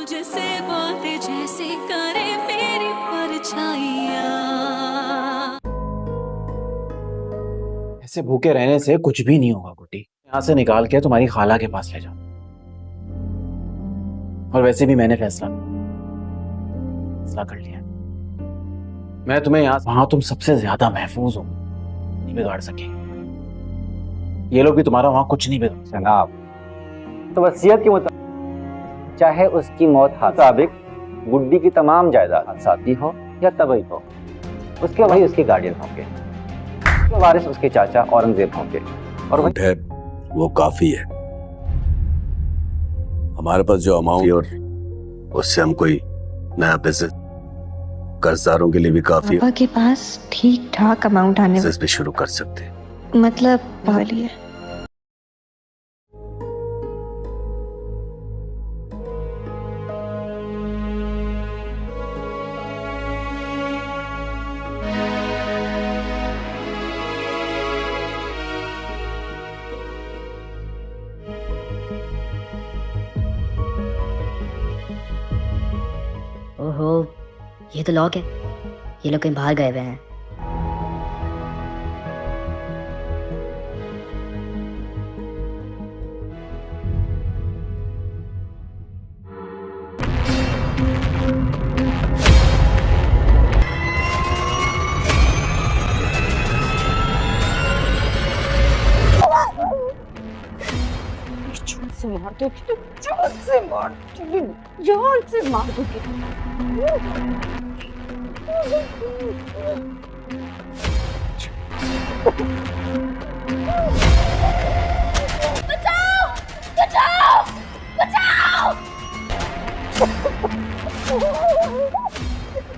तुझसे बातें जैसे करे मेरी परछाइयाँ। ऐसे भूखे रहने से कुछ भी नहीं होगा गुड्डी। यहाँ से निकाल के तुम्हारी खाला के पास ले जाओ। और वैसे भी मैंने फैसला कर लिया। मैं तुम्हें वहां तुम सबसे ज्यादा महफूज हो, नहीं बिगाड़ सकेंगे। ये लोग भी तुम्हारा वहां कुछ नहीं बिगाड़। जनाब, तो वसीयत के मुताबिक चाहे उसकी मौत मुताबिक गुड्डी की तमाम जायदाद हादसाती हो या तबई हो, उसके वही उसके गार्डियन होंगे, उसके वारिस उसके चाचा औरंगजेब होंगे। और वही है वो काफी है। हमारे पास जो अमाउंट और उससे हम कोई नया बिजनेस कर्जदारों के लिए भी काफी पापा के पास ठीक ठाक अमाउंट आने बिजनेस भी शुरू कर सकते हैं। मतलब वाली है। ओहो, ये तो लॉक है। ये लोग कहीं बाहर गए हुए हैं। जोर से मार दो, जोर से मार दो, जोर से मार दो। बचाओ! बचाओ! बचाओ!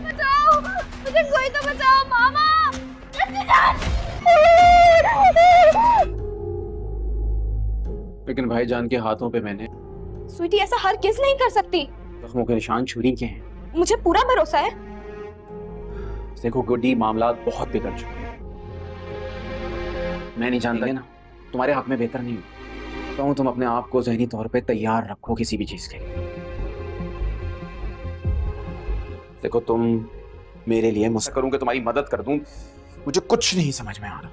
बचाओ! मुझे कोई तो बचाओ, मामा! लेकिन भाईजान के हाथों पे मैंने स्वीटी, ऐसा हर किस नहीं कर सकती। जख्मों के निशान छुरी के हैं। मुझे पूरा भरोसा है। देखो गुड्डी, मामला बहुत बिगड़ चुके हैं। मैं नहीं जानता ना, तुम्हारे हाथ में बेहतर नहीं तो तुम अपने आप को ज़हनी तौर पे तैयार रखो किसी भी चीज के लिए। देखो, तुम मेरे लिए मुझसे करूं कि तुम्हारी मदद कर दूं, मुझे कुछ नहीं समझ में आ रहा।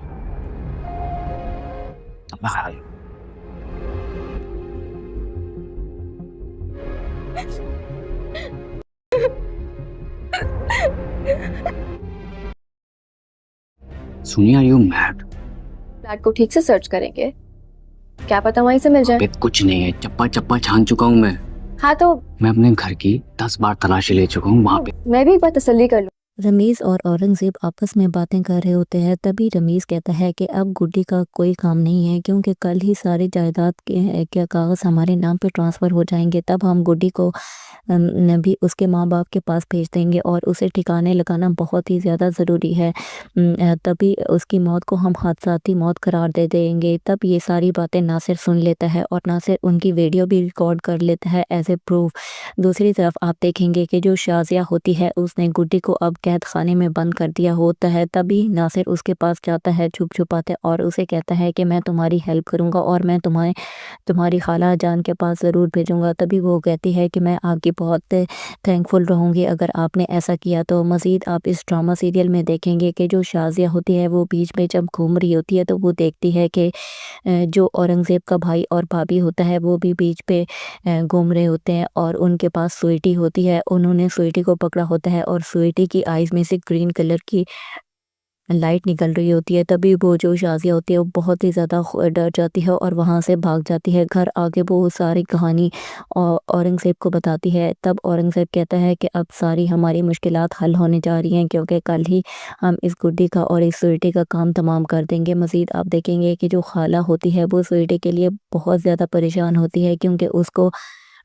अपना ख्याल। सुनिए, आर यू मैड? फ्लैट को ठीक से सर्च करेंगे, क्या पता वहीं से मिल जाए। कुछ नहीं है, चप्पा चप्पा छान चुका हूँ मैं। हाँ तो मैं अपने घर की 10 बार तलाशी ले चुका हूँ वहाँ पे। मैं भी एक बार तसल्ली कर लूँ। रमीज और औरंगजेब आपस में बातें कर रहे होते हैं। तभी रमीज कहता है कि अब गुड्डी का कोई काम नहीं है, क्योंकि कल ही सारी जायदाद के कागज़ हमारे नाम पे ट्रांसफ़र हो जाएंगे। तब हम गुड्डी को भी उसके माँ बाप के पास भेज देंगे और उसे ठिकाने लगाना बहुत ही ज़्यादा ज़रूरी है। तभी उसकी मौत को हम हादसाती मौत करार दे देंगे। तब ये सारी बातें नासिर सुन लेता है और नासिर उनकी वीडियो भी रिकॉर्ड कर लेता है एज ए प्रूफ। दूसरी तरफ आप देखेंगे कि जो शाज़िया होती है उसने गुड्डी को अब कैद खाने में बंद कर दिया होता है। तभी नासिर उसके पास जाता है छुप छुपाते और उसे कहता है कि मैं तुम्हारी हेल्प करूँगा और मैं तुम्हारी खाला जान के पास ज़रूर भेजूँगा। तभी वो कहती है कि मैं आपकी बहुत थैंकफुल रहूँगी अगर आपने ऐसा किया तो। मज़ीद आप इस ड्रामा सीरियल में देखेंगे कि जो शाज़िया होती है वो बीच में जब घूम रही होती है तो वो देखती है कि जो औरंगज़ेब का भाई और भाभी होता है वो भी बीच पे घूम रहे होते हैं और उनके पास स्वीटी होती है। उन्होंने स्वीटी को पकड़ा होता है और स्वीटी की आइज़ में से ग्रीन कलर की लाइट निकल रही होती है। तभी वो जो शाज़िया होती है वो बहुत ही ज़्यादा डर जाती है और वहाँ से भाग जाती है। घर आके वो सारी कहानी औरंगज़ेब को बताती है। तब औरंगज़ेब कहता है कि अब सारी हमारी मुश्किलात हल होने जा रही हैं, क्योंकि कल ही हम इस गुड्डी का और इस स्वीटी का काम तमाम कर देंगे। मज़ीद आप देखेंगे कि जो खाला होती है वो स्वीटी के लिए बहुत ज़्यादा परेशान होती है, क्योंकि उसको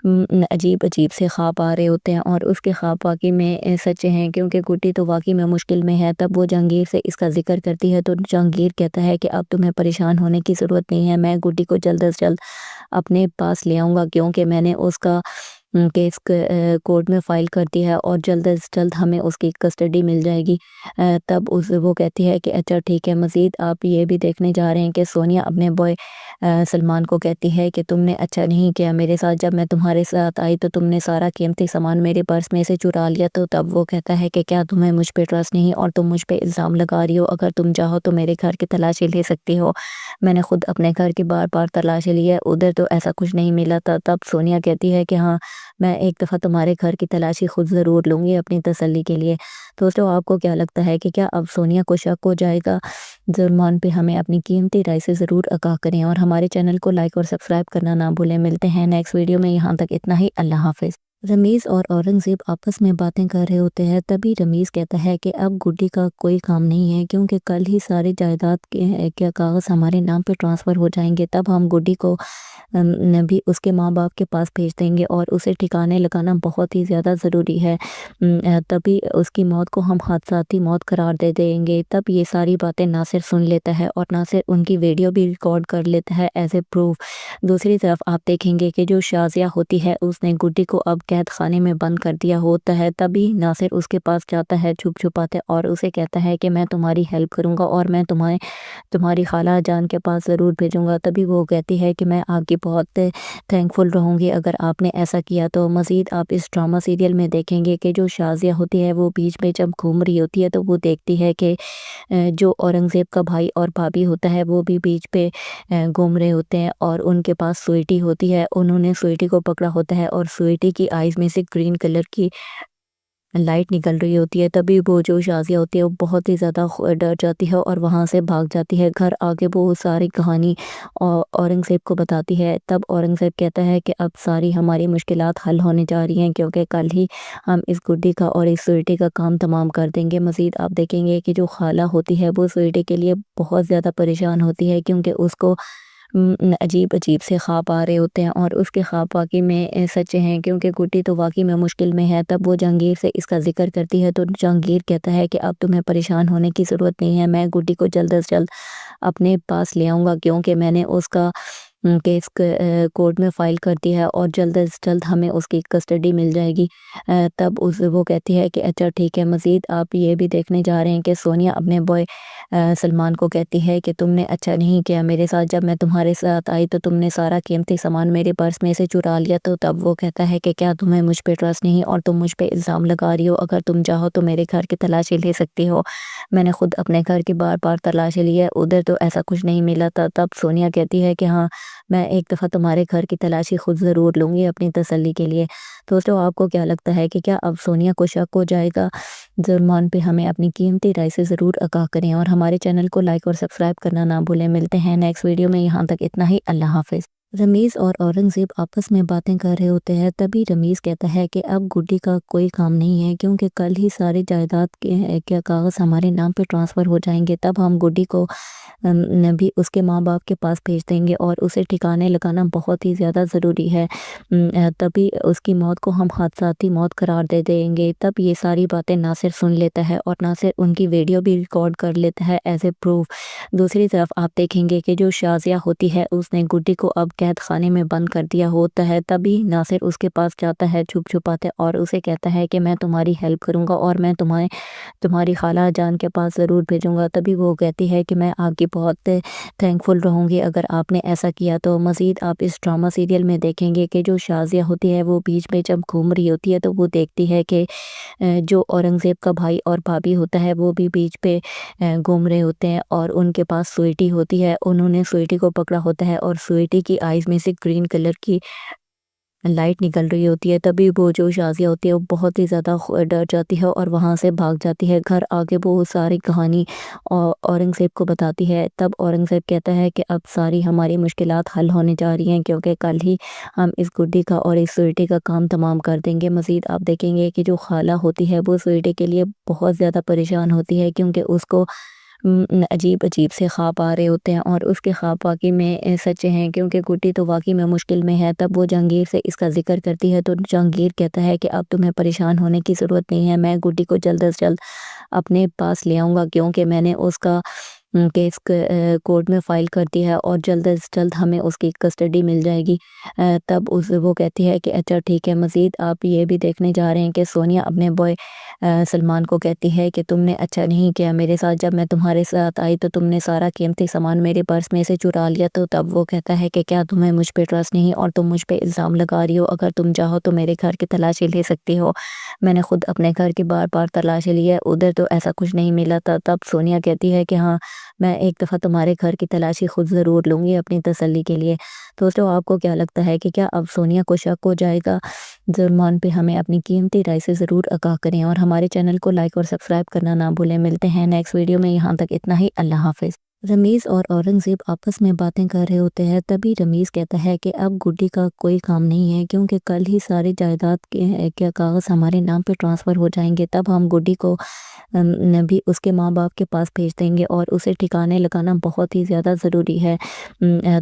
अजीब अजीब से ख्वाब आ रहे होते हैं और उसके ख्वाब वाकई में सच्चे हैं, क्योंकि गुड्डी तो वाकई में मुश्किल में है। तब वो जहांगीर से इसका जिक्र करती है तो जहांगीर कहता है कि अब तुम्हें परेशान होने की ज़रूरत नहीं है, मैं गुड्डी को जल्द अज जल्द अपने पास ले आऊँगा, क्योंकि मैंने उसका केस कोर्ट में फ़ाइल करती है और जल्द से जल्द हमें उसकी कस्टडी मिल जाएगी। तब वो कहती है कि अच्छा ठीक है। मज़ीद आप ये भी देखने जा रहे हैं कि सोनिया अपने बॉय सलमान को कहती है कि तुमने अच्छा नहीं किया मेरे साथ, जब मैं तुम्हारे साथ आई तो तुमने सारा कीमती सामान मेरे पर्स में से चुरा लिया। तो तब वो कहता है कि क्या तुम्हें मुझ पे ट्रस्ट नहीं और तुम मुझ पे इल्ज़ाम लगा रही हो, अगर तुम चाहो तो मेरे घर की तलाशी ले सकती हो। मैंने खुद अपने घर की बार बार तलाशी ली है, उधर तो ऐसा कुछ नहीं मिला था। तब सोनिया कहती है कि हाँ, मैं एक दफ़ा तुम्हारे घर की तलाशी खुद ज़रूर लूँगी अपनी तसल्ली के लिए। दोस्तों, आपको क्या लगता है कि क्या अब सोनिया को शक हो जाएगा जुर्मान पे? हमें अपनी कीमती राय से ज़रूर आगाह करें और हमारे चैनल को लाइक और सब्सक्राइब करना ना भूलें। मिलते हैं नेक्स्ट वीडियो में, यहाँ तक इतना ही। अल्लाह हाफ़िज़। रमीज़ और औरंगज़ेब आपस में बातें कर रहे होते हैं, तभी रमीज़ कहता है कि अब गुड्डी का कोई काम नहीं है, क्योंकि कल ही सारी जायदाद के कागज़ हमारे नाम पे ट्रांसफ़र हो जाएंगे। तब हम गुड्डी को भी उसके माँ बाप के पास भेज देंगे और उसे ठिकाने लगाना बहुत ही ज़्यादा ज़रूरी है। तभी उसकी मौत को हम हादसाती मौत करार दे देंगे। तब ये सारी बातें नासिर सुन लेता है और नासिर उनकी वीडियो भी रिकॉर्ड कर लेता है एज ए प्रूफ। दूसरी तरफ आप देखेंगे कि जो शाज़िया होती है उसने गुड्डी को अब कैद खाने में बंद कर दिया होता है। तभी नासिर उसके पास जाता है छुप छुपाते और उसे कहता है कि मैं तुम्हारी हेल्प करूँगा और मैं तुम्हारी खाला जान के पास ज़रूर भेजूँगा। तभी वो कहती है कि मैं आपकी बहुत थैंकफुल रहूँगी अगर आपने ऐसा किया तो। मज़ीद आप इस ड्रामा सीरियल में देखेंगे कि जो शाज़िया होती है वो बीच में जब घूम रही होती है तो वो देखती है कि जो औरंगज़ेब का भाई और भाभी होता है वो भी बीच पे घूम रहे होते हैं और उनके पास स्वीटी होती है। उन्होंने स्वीटी को पकड़ा होता है और स्वीटी की आइज़ में से ग्रीन कलर की लाइट निकल रही होती है। तभी वो जो शाज़िया होती है वो बहुत ही ज़्यादा डर जाती है और वहाँ से भाग जाती है। घर आके वो सारी कहानी औरंगज़ेब को बताती है। तब औरंगज़ेब कहता है कि अब सारी हमारी मुश्किलात हल होने जा रही हैं, क्योंकि कल ही हम इस गुड्डी का और इस स्वीटी का काम तमाम कर देंगे। मज़ीद आप देखेंगे कि जो खाला होती है वो स्वीटी के लिए बहुत ज़्यादा परेशान होती है, क्योंकि उसको अजीब अजीब से ख्वाब आ रहे होते हैं और उसके ख्वाब वाकई में सच्चे हैं, क्योंकि गुड्डी तो वाकई में मुश्किल में है। तब वो जहांगीर से इसका जिक्र करती है तो जहांगीर कहता है कि अब तुम्हें परेशान होने की ज़रूरत नहीं है, मैं गुड्डी को जल्द से जल्द अपने पास ले आऊँगा, क्योंकि मैंने उसका केस कोर्ट में फ़ाइल कर दिया है और जल्द से जल्द हमें उसकी कस्टडी मिल जाएगी। तब वो कहती है कि अच्छा ठीक है। मज़ीद आप ये भी देखने जा रहे हैं कि सोनिया अपने बॉय सलमान को कहती है कि तुमने अच्छा नहीं किया मेरे साथ, जब मैं तुम्हारे साथ आई तो तुमने सारा कीमती सामान मेरे पर्स में से चुरा लिया। तो तब वो कहता है कि क्या तुम्हें मुझ पे ट्रस्ट नहीं और तुम मुझ पे इल्ज़ाम लगा रही हो, अगर तुम चाहो तो मेरे घर की तलाशी ले सकती हो। मैंने खुद अपने घर की बार बार तलाशी ली है, उधर तो ऐसा कुछ नहीं मिला था। तब सोनिया कहती है कि हाँ, मैं एक दफ़ा तुम्हारे घर की तलाशी खुद ज़रूर लूँगी अपनी तसल्ली के लिए। दोस्तों, आपको क्या लगता है कि क्या अब सोनिया को शक हो जाएगा जुर्मान पे? हमें अपनी कीमती राय से ज़रूर आगाह करें और हमारे चैनल को लाइक और सब्सक्राइब करना ना भूलें। मिलते हैं नेक्स्ट वीडियो में, यहाँ तक इतना ही। अल्लाह हाफ़िज़। रमीज़ और औरंगज़ेब आपस में बातें कर रहे होते हैं, तभी रमीज़ कहता है कि अब गुड्डी का कोई काम नहीं है, क्योंकि कल ही सारी जायदाद के कागज़ हमारे नाम पे ट्रांसफ़र हो जाएंगे। तब हम गुड्डी को भी उसके माँ बाप के पास भेज देंगे और उसे ठिकाने लगाना बहुत ही ज़्यादा ज़रूरी है। तभी उसकी मौत को हम हादसाती मौत करार दे देंगे। तब ये सारी बातें नासिर सुन लेता है और नासिर उनकी वीडियो भी रिकॉर्ड कर लेता है एज ए प्रूफ। दूसरी तरफ आप देखेंगे कि जो शाज़िया होती है उसने गुड्डी को अब कैद खाने में बंद कर दिया होता है। तभी नासिर उसके पास जाता है छुप छुपाते और उसे कहता है कि मैं तुम्हारी हेल्प करूँगा और मैं तुम्हारी खाला जान के पास ज़रूर भेजूँगा। तभी वो कहती है कि मैं आपकी बहुत थैंकफुल रहूँगी अगर आपने ऐसा किया तो। मज़ीद आप इस ड्रामा सीरियल में देखेंगे कि जो शाज़िया होती है वो बीच में जब घूम रही होती है तो वो देखती है कि जो औरंगज़ेब का भाई और भाभी होता है वो भी बीच पे घूम रहे होते हैं और उनके पास स्वीटी होती है। उन्होंने स्वीटी को पकड़ा होता है और स्वीटी की आइज़ में से ग्रीन कलर की लाइट निकल रही होती है। तभी वो जो शाज़िया होती है वो बहुत ही ज़्यादा डर जाती है और वहाँ से भाग जाती है। घर आके वो सारी कहानी औरंगज़ेब को बताती है। तब औरंगज़ेब कहता है कि अब सारी हमारी मुश्किलात हल होने जा रही हैं, क्योंकि कल ही हम इस गुड्डी का और इस स्वीटी का काम तमाम कर देंगे। मज़ीद आप देखेंगे कि जो खाला होती है वो स्वीटी के लिए बहुत ज़्यादा परेशान होती है, क्योंकि उसको अजीब अजीब से ख्वाब आ रहे होते हैं और उसके ख्वाब वाकई में सच्चे हैं, क्योंकि गुड्डी तो वाकई में मुश्किल में है। तब वो जहांगीर से इसका जिक्र करती है तो जहांगीर कहता है कि अब तुम्हें परेशान होने की ज़रूरत नहीं है, मैं गुड्डी को जल्द से जल्द अपने पास ले आऊँगा, क्योंकि मैंने उसका केस कोर्ट में फ़ाइल करती है और जल्द से जल्द हमें उसकी कस्टडी मिल जाएगी। तब वो कहती है कि अच्छा ठीक है। मज़ीद आप ये भी देखने जा रहे हैं कि सोनिया अपने बॉय सलमान को कहती है कि तुमने अच्छा नहीं किया मेरे साथ, जब मैं तुम्हारे साथ आई तो तुमने सारा कीमती सामान मेरे पर्स में से चुरा लिया। तो तब वो कहता है कि क्या तुम्हें मुझ पे ट्रस्ट नहीं और तुम मुझ पे इल्ज़ाम लगा रही हो, अगर तुम चाहो तो मेरे घर की तलाशी ले सकती हो। मैंने खुद अपने घर की बार बार तलाशी ली है, उधर तो ऐसा कुछ नहीं मिला था। तब सोनिया कहती है कि हाँ, मैं एक दफ़ा तुम्हारे घर की तलाशी खुद ज़रूर लूँगी अपनी तसल्ली के लिए। दोस्तों, आपको क्या लगता है कि क्या अब सोनिया को शक हो जाएगा जुर्मान पे? हमें अपनी कीमती राय से ज़रूर आगाह करें और हमारे चैनल को लाइक और सब्सक्राइब करना ना भूलें। मिलते हैं नेक्स्ट वीडियो में, यहाँ तक इतना ही। अल्लाह हाफ़िज़। रमीज़ और औरंगज़ेब आपस में बातें कर रहे होते हैं, तभी रमीज़ कहता है कि अब गुड्डी का कोई काम नहीं है, क्योंकि कल ही सारी जायदाद के कागज़ हमारे नाम पे ट्रांसफ़र हो जाएंगे। तब हम गुड्डी को भी उसके माँ बाप के पास भेज देंगे और उसे ठिकाने लगाना बहुत ही ज़्यादा ज़रूरी है।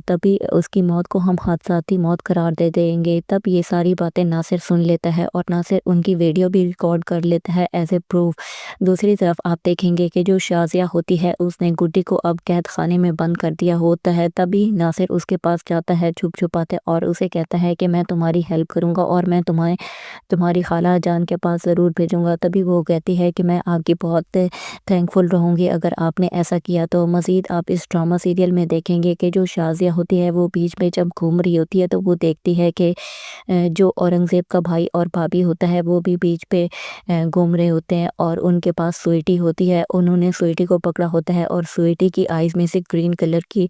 तभी उसकी मौत को हम हादसाती मौत करार दे देंगे। तब ये सारी बातें नासिर सुन लेता है और नासिर उनकी वीडियो भी रिकॉर्ड कर लेता है एज ए प्रूफ। दूसरी तरफ आप देखेंगे कि जो शाज़िया होती है उसने गुड्डी को अब कैद खाने में बंद कर दिया होता है। तभी नासिर उसके पास जाता है छुप छुपाते और उसे कहता है कि मैं तुम्हारी हेल्प करूँगा और मैं तुम्हारी खाला जान के पास ज़रूर भेजूँगा। तभी वो कहती है कि मैं आपकी बहुत थैंकफुल रहूँगी अगर आपने ऐसा किया तो। मज़ीद आप इस ड्रामा सीरियल में देखेंगे कि जो शाज़िया होती है वो बीच में जब घूम रही होती है तो वो देखती है कि जो औरंगज़ेब का भाई और भाभी होता है वो भी बीच पे घूम रहे होते हैं और उनके पास स्वीटी होती है। उन्होंने स्वीटी को पकड़ा होता है और स्वीटी की आइज़ में से ग्रीन कलर की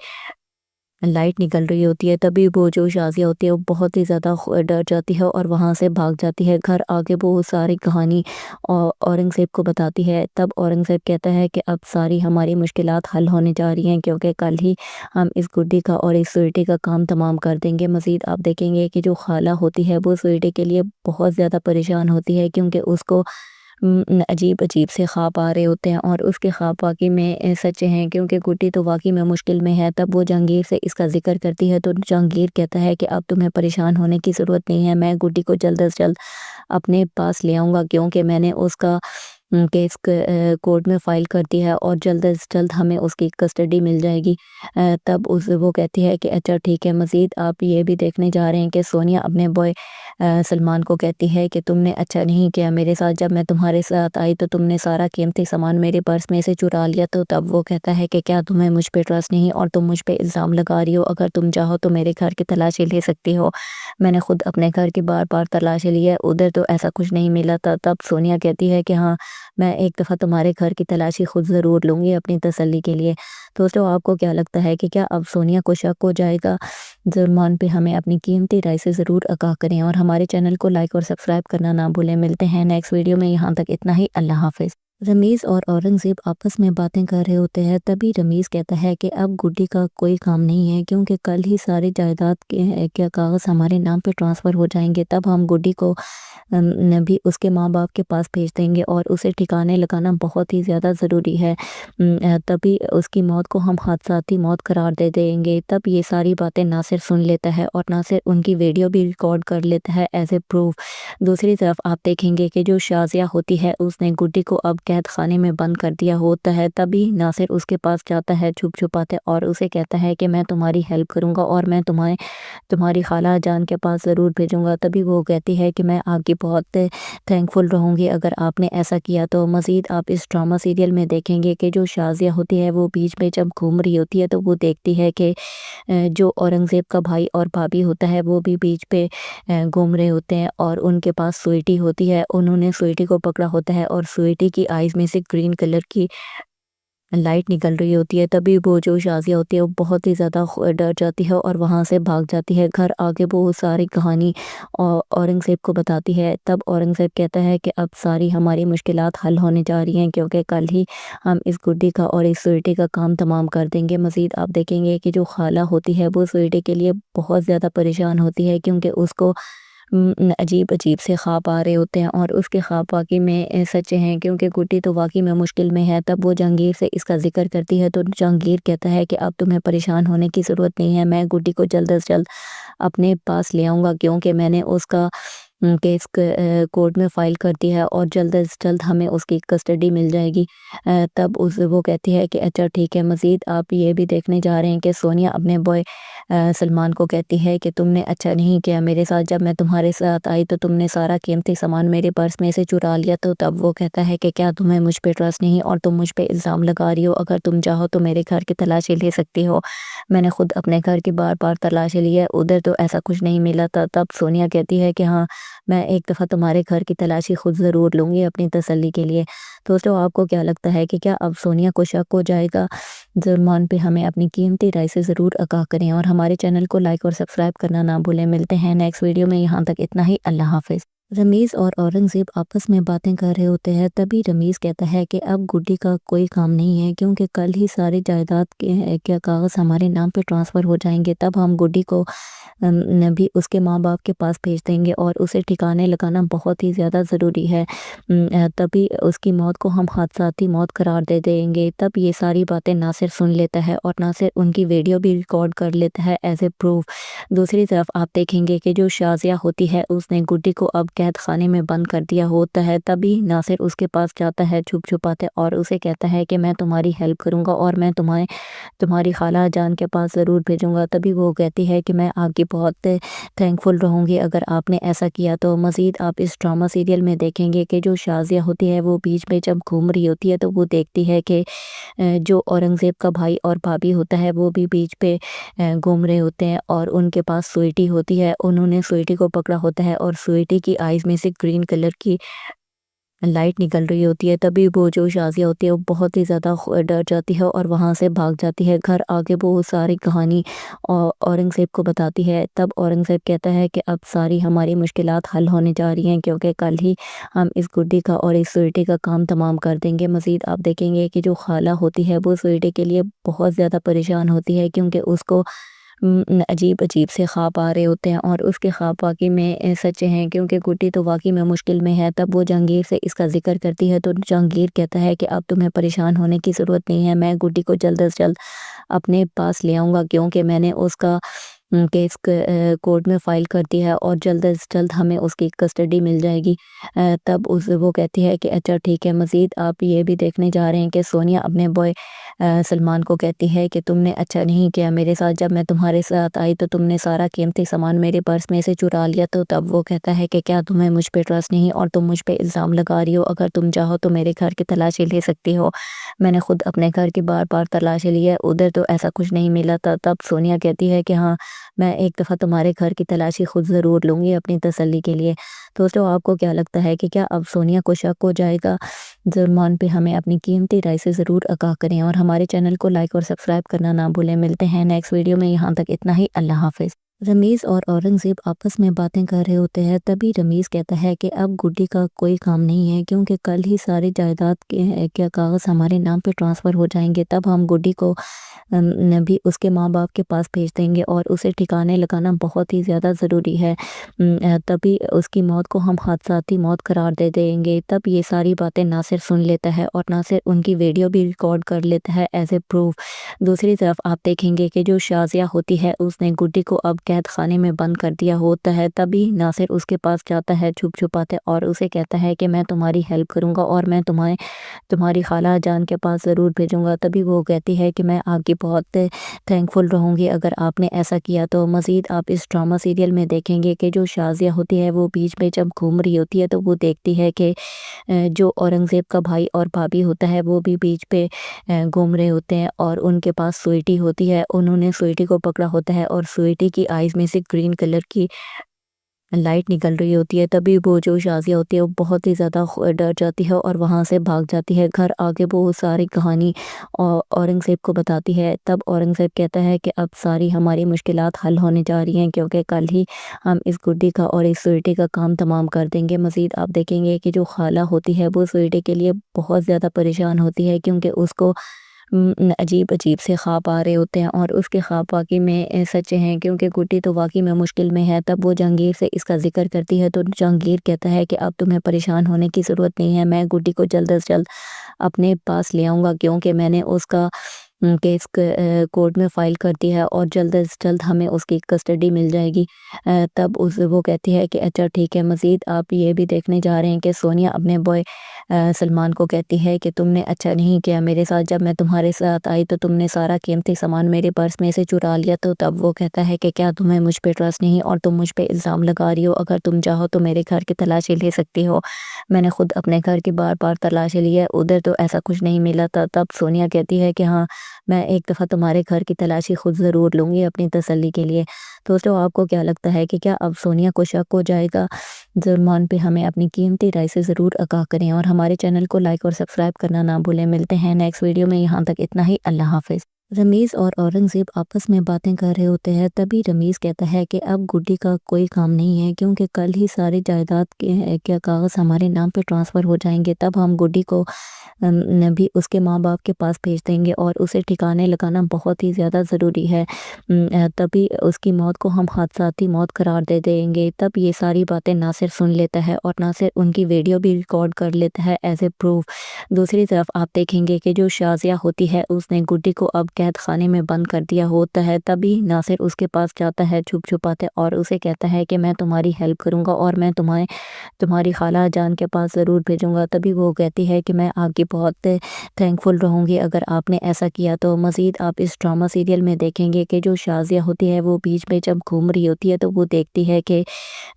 लाइट निकल रही होती है। तभी वो जो शाज़िया होती है वो बहुत ही ज़्यादा डर जाती है और वहाँ से भाग जाती है। घर आके वो सारी कहानी औरंगज़ेब को बताती है। तब औरंगज़ेब कहता है कि अब सारी हमारी मुश्किलात हल होने जा रही हैं, क्योंकि कल ही हम इस गुड्डी का और इस स्वीटी का काम तमाम कर देंगे। मज़ीद आप देखेंगे कि जो खाला होती है वो स्वीटी के लिए बहुत ज़्यादा परेशान होती है, क्योंकि उसको अजीब अजीब से ख्वाब आ रहे होते हैं और उसके ख्वाब वाकई में सच्चे हैं, क्योंकि गुड्डी तो वाकई में मुश्किल में है। तब वो जहांगीर से इसका जिक्र करती है तो जहांगीर कहता है कि अब तुम्हें परेशान होने की ज़रूरत नहीं है, मैं गुड्डी को जल्द से जल्द अपने पास ले आऊँगा, क्योंकि मैंने उसका केस कोर्ट में फ़ाइल कर दिया है और जल्द से जल्द हमें उसकी कस्टडी मिल जाएगी। तब वो कहती है कि अच्छा ठीक है। मज़ीद आप ये भी देखने जा रहे हैं कि सोनिया अपने बॉय सलमान को कहती है कि तुमने अच्छा नहीं किया मेरे साथ, जब मैं तुम्हारे साथ आई तो तुमने सारा कीमती सामान मेरे पर्स में से चुरा लिया। तो तब वो कहता है कि क्या तुम्हें मुझ पे ट्रस्ट नहीं और तुम मुझ पे इल्ज़ाम लगा रही हो, अगर तुम चाहो तो मेरे घर की तलाशी ले सकती हो। मैंने खुद अपने घर की बार बार तलाशी ली है, उधर तो ऐसा कुछ नहीं मिला था। तब सोनिया कहती है कि हाँ, मैं एक दफ़ा तुम्हारे घर की तलाशी खुद ज़रूर लूँगी अपनी तसल्ली के लिए। दोस्तों, आपको क्या लगता है कि क्या अब सोनिया को शक हो जाएगा जुर्मान पे? हमें अपनी कीमती राय से ज़रूर आगाह करें और हमारे चैनल को लाइक और सब्सक्राइब करना ना भूलें। मिलते हैं नेक्स्ट वीडियो में, यहाँ तक इतना ही। अल्लाह हाफ़िज़। रमीज़ और औरंगज़ेब आपस में बातें कर रहे होते हैं, तभी रमीज़ कहता है कि अब गुड्डी का कोई काम नहीं है, क्योंकि कल ही सारी जायदाद के कागज़ हमारे नाम पे ट्रांसफ़र हो जाएंगे। तब हम गुड्डी को भी उसके माँ बाप के पास भेज देंगे और उसे ठिकाने लगाना बहुत ही ज़्यादा ज़रूरी है। तभी उसकी मौत को हम हादसाती मौत करार दे देंगे। तब ये सारी बातें नासिर सुन लेता है और नासिर उनकी वीडियो भी रिकॉर्ड कर लेता है एज ए प्रूफ। दूसरी तरफ आप देखेंगे कि जो शाज़िया होती है उसने गुड्डी को अब कैद खाने में बंद कर दिया होता है। तभी नासिर उसके पास जाता है छुप छुपाते और उसे कहता है कि मैं तुम्हारी हेल्प करूँगा और मैं तुम्हारी खाला जान के पास ज़रूर भेजूँगा। तभी वो कहती है कि मैं आपकी बहुत थैंकफुल रहूँगी अगर आपने ऐसा किया तो। मज़ीद आप इस ड्रामा सीरियल में देखेंगे कि जो शाज़िया होती है वो बीच में जब घूम रही होती है तो वो देखती है कि जो औरंगज़ेब का भाई और भाभी होता है वो भी बीच पे घूम रहे होते हैं और उनके पास स्वीटी होती है। उन्होंने स्वीटी को पकड़ा होता है और स्वीटी की आइज़ में से ग्रीन कलर की लाइट निकल रही होती है। तभी वो जो शाज़िया होती है वो बहुत ही ज़्यादा डर जाती है और वहाँ से भाग जाती है। घर आके वो सारी कहानी औरंगज़ेब को बताती है। तब औरंगज़ेब कहता है कि अब सारी हमारी मुश्किलात हल होने जा रही हैं, क्योंकि कल ही हम इस गुड्डी का और इस स्वीटी का काम तमाम कर देंगे। मज़ीद आप देखेंगे कि जो खाला होती है वो स्वीटी के लिए बहुत ज़्यादा परेशान होती है, क्योंकि उसको अजीब अजीब से ख्वाब आ रहे होते हैं और उसके ख्वाब वाकई में सच्चे हैं, क्योंकि गुड्डी तो वाकई में मुश्किल में है। तब वो जहांगीर से इसका जिक्र करती है तो जहांगीर कहता है कि अब तुम्हें परेशान होने की ज़रूरत नहीं है, मैं गुड्डी को जल्द से जल्द अपने पास ले आऊँगा, क्योंकि मैंने उसका केस कोर्ट में फ़ाइल करती है और जल्द से जल्द हमें उसकी कस्टडी मिल जाएगी। तब वो कहती है कि अच्छा ठीक है। मज़ीद आप ये भी देखने जा रहे हैं कि सोनिया अपने बॉय सलमान को कहती है कि तुमने अच्छा नहीं किया मेरे साथ, जब मैं तुम्हारे साथ आई तो तुमने सारा कीमती सामान मेरे पर्स में से चुरा लिया। तो तब वो कहता है कि क्या तुम्हें मुझ पे ट्रस्ट नहीं और तुम मुझ पे इल्ज़ाम लगा रही हो, अगर तुम चाहो तो मेरे घर की तलाशी ले सकती हो। मैंने खुद अपने घर की बार बार तलाशी ली है, उधर तो ऐसा कुछ नहीं मिला था। तब सोनिया कहती है कि हाँ, मैं एक दफ़ा तुम्हारे घर की तलाशी खुद ज़रूर लूँगी अपनी तसल्ली के लिए। दोस्तों, आपको क्या लगता है कि क्या अब सोनिया को शक हो जाएगा जुर्मान पे? हमें अपनी कीमती राय से ज़रूर आगाह करें और हमारे चैनल को लाइक और सब्सक्राइब करना ना भूलें। मिलते हैं नेक्स्ट वीडियो में, यहाँ तक इतना ही। अल्लाह हाफ़िज़। रमीज़ और औरंगज़ेब आपस में बातें कर रहे होते हैं, तभी रमीज़ कहता है कि अब गुड्डी का कोई काम नहीं है, क्योंकि कल ही सारी जायदाद के कागज़ हमारे नाम पे ट्रांसफ़र हो जाएंगे। तब हम गुड्डी को भी उसके माँ बाप के पास भेज देंगे और उसे ठिकाने लगाना बहुत ही ज़्यादा ज़रूरी है। तभी उसकी मौत को हम हादसाती मौत करार दे देंगे। तब ये सारी बातें नासिर सुन लेता है और नासिर उनकी वीडियो भी रिकॉर्ड कर लेता है एज ए प्रूफ। दूसरी तरफ आप देखेंगे कि जो शाज़िया होती है उसने गुड्डी को अब कैद खाने में बंद कर दिया होता है। तभी नासिर उसके पास जाता है छुप छुपाते और उसे कहता है कि मैं तुम्हारी हेल्प करूँगा और मैं तुम्हारी खाला जान के पास ज़रूर भेजूँगा। तभी वो कहती है कि मैं आपकी बहुत थैंकफुल रहूँगी अगर आपने ऐसा किया तो। मज़ीद आप इस ड्रामा सीरियल में देखेंगे कि जो शाज़िया होती है वो बीच में जब घूम रही होती है तो वो देखती है कि जो औरंगज़ेब का भाई और भाभी होता है वो भी बीच पे घूम रहे होते हैं और उनके पास स्वीटी होती है। उन्होंने स्वीटी को पकड़ा होता है और स्वीटी की आइज़ में से ग्रीन कलर की लाइट निकल रही होती है। तभी वो जो शाज़िया होती है वो बहुत ही ज़्यादा डर जाती है और वहाँ से भाग जाती है। घर आके वो सारी कहानी औरंगज़ेब को बताती है। तब औरंगज़ेब कहता है कि अब सारी हमारी मुश्किलात हल होने जा रही हैं, क्योंकि कल ही हम इस गुड्डी का और इस स्वीटी का काम तमाम कर देंगे। मज़ीद आप देखेंगे कि जो खाला होती है वो स्वीटी के लिए बहुत ज़्यादा परेशान होती है, क्योंकि उसको अजीब अजीब से ख्वाब आ रहे होते हैं और उसके ख्वाब वाकई में सच्चे हैं, क्योंकि गुड्डी तो वाकई में मुश्किल में है। तब वो जहांगीर से इसका जिक्र करती है तो जहांगीर कहता है कि अब तुम्हें परेशान होने की ज़रूरत नहीं है, मैं गुड्डी को जल्द से जल्द अपने पास ले आऊँगा, क्योंकि मैंने उसका केस कोर्ट में फ़ाइल कर दिया है और जल्द से जल्द हमें उसकी कस्टडी मिल जाएगी। तब वो कहती है कि अच्छा ठीक है। मज़ीद आप ये भी देखने जा रहे हैं कि सोनिया अपने बॉय सलमान को कहती है कि तुमने अच्छा नहीं किया मेरे साथ, जब मैं तुम्हारे साथ आई तो तुमने सारा कीमती सामान मेरे पर्स में से चुरा लिया। तो तब वो कहता है कि क्या तुम्हें मुझ पे ट्रस्ट नहीं और तुम मुझ पे इल्ज़ाम लगा रही हो, अगर तुम चाहो तो मेरे घर की तलाशी ले सकती हो। मैंने खुद अपने घर की बार बार तलाशी ली है, उधर तो ऐसा कुछ नहीं मिला था। तब सोनिया कहती है कि हाँ, मैं एक दफ़ा तुम्हारे घर की तलाशी खुद ज़रूर लूँगी अपनी तसल्ली के लिए। दोस्तों, आपको क्या लगता है कि क्या अब सोनिया को शक हो जाएगा जुर्मान पे? हमें अपनी कीमती राय से ज़रूर आगाह करें और हमारे चैनल को लाइक और सब्सक्राइब करना ना भूलें। मिलते हैं नेक्स्ट वीडियो में, यहाँ तक इतना ही। अल्लाह हाफ़िज़। रमीज़ और औरंगज़ेब आपस में बातें कर रहे होते हैं, तभी रमीज़ कहता है कि अब गुड्डी का कोई काम नहीं है, क्योंकि कल ही सारी जायदाद के कागज़ हमारे नाम पे ट्रांसफ़र हो जाएंगे। तब हम गुड्डी को भी उसके माँ बाप के पास भेज देंगे और उसे ठिकाने लगाना बहुत ही ज़्यादा ज़रूरी है। तभी उसकी मौत को हम हादसाती मौत करार दे देंगे। तब ये सारी बातें नासिर सुन लेता है और नासिर उनकी वीडियो भी रिकॉर्ड कर लेता है एज ए प्रूफ। दूसरी तरफ आप देखेंगे कि जो शाज़िया होती है उसने गुड्डी को अब कैद खाने में बंद कर दिया होता है। तभी नासिर उसके पास जाता है छुप छुपाते और उसे कहता है कि मैं तुम्हारी हेल्प करूँगा और मैं तुम्हारी खाला जान के पास ज़रूर भेजूँगा। तभी वो कहती है कि मैं आपकी बहुत थैंकफुल रहूँगी अगर आपने ऐसा किया तो। मज़ीद आप इस ड्रामा सीरियल में देखेंगे कि जो शाज़िया होती है वो बीच में जब घूम रही होती है तो वो देखती है कि जो औरंगज़ेब का भाई और भाभी होता है वो भी बीच पे घूम रहे होते हैं और उनके पास स्वीटी होती है। उन्होंने स्वीटी को पकड़ा होता है और स्वीटी की आइज़ में से ग्रीन कलर की लाइट निकल रही होती है। तभी वो जो शाज़िया होती है वो बहुत ही ज़्यादा डर जाती है और वहाँ से भाग जाती है। घर आके वो सारी कहानी औरंगज़ेब को बताती है। तब औरंगज़ेब कहता है कि अब सारी हमारी मुश्किलात हल होने जा रही हैं, क्योंकि कल ही हम इस गुड्डी का और इस स्वीटी का काम तमाम कर देंगे। मज़ीद आप देखेंगे कि जो खाला होती है वो स्वीटी के लिए बहुत ज़्यादा परेशान होती है, क्योंकि उसको अजीब अजीब से ख्वाब आ रहे होते हैं और उसके ख्वाब वाकई में सच्चे हैं, क्योंकि गुड्डी तो वाकई में मुश्किल में है। तब वो जहांगीर से इसका जिक्र करती है तो जहांगीर कहता है कि अब तुम्हें परेशान होने की ज़रूरत नहीं है, मैं गुड्डी को जल्द से जल्द अपने पास ले आऊँगा, क्योंकि मैंने उसका केस कोर्ट में फ़ाइल करती है और जल्द से जल्द हमें उसकी कस्टडी मिल जाएगी। तब वो कहती है कि अच्छा ठीक है। मज़ीद आप ये भी देखने जा रहे हैं कि सोनिया अपने बॉय सलमान को कहती है कि तुमने अच्छा नहीं किया मेरे साथ, जब मैं तुम्हारे साथ आई तो तुमने सारा कीमती सामान मेरे पर्स में से चुरा लिया। तो तब वो कहता है कि क्या तुम्हें मुझ पे ट्रस्ट नहीं और तुम मुझ पे इल्ज़ाम लगा रही हो, अगर तुम चाहो तो मेरे घर की तलाशी ले सकती हो। मैंने खुद अपने घर की बार बार तलाशी ली है, उधर तो ऐसा कुछ नहीं मिला था। तब सोनिया कहती है कि हाँ, मैं एक दफ़ा तुम्हारे घर की तलाशी खुद ज़रूर लूँगी अपनी तसल्ली के लिए। दोस्तों, आपको क्या लगता है कि क्या अब सोनिया को शक हो जाएगा जुर्मान पे? हमें अपनी कीमती राय से ज़रूर आगाह करें और हमारे चैनल को लाइक और सब्सक्राइब करना ना भूलें। मिलते हैं नेक्स्ट वीडियो में, यहाँ तक इतना ही। अल्लाह हाफ़िज़। रमीज़ और औरंगज़ेब आपस में बातें कर रहे होते हैं, तभी रमीज़ कहता है कि अब गुड्डी का कोई काम नहीं है, क्योंकि कल ही सारी जायदाद के कागज़ हमारे नाम पे ट्रांसफ़र हो जाएंगे। तब हम गुड्डी को भी उसके माँ बाप के पास भेज देंगे और उसे ठिकाने लगाना बहुत ही ज़्यादा ज़रूरी है। तभी उसकी मौत को हम हादसाती मौत करार दे देंगे। तब ये सारी बातें नासिर सुन लेता है और नासिर उनकी वीडियो भी रिकॉर्ड कर लेता है एज ए प्रूफ। दूसरी तरफ आप देखेंगे कि जो शाज़िया होती है उसने गुड्डी को अब कैद खाने में बंद कर दिया होता है। तभी नासिर उसके पास जाता है छुप छुपाते और उसे कहता है कि मैं तुम्हारी हेल्प करूँगा और मैं तुम्हारी खाला जान के पास ज़रूर भेजूँगा। तभी वो कहती है कि मैं आपकी बहुत थैंकफुल रहूँगी अगर आपने ऐसा किया तो। मज़ीद आप इस ड्रामा सीरियल में देखेंगे कि जो शाज़िया होती है वो बीच में जब घूम रही होती है तो वो देखती है कि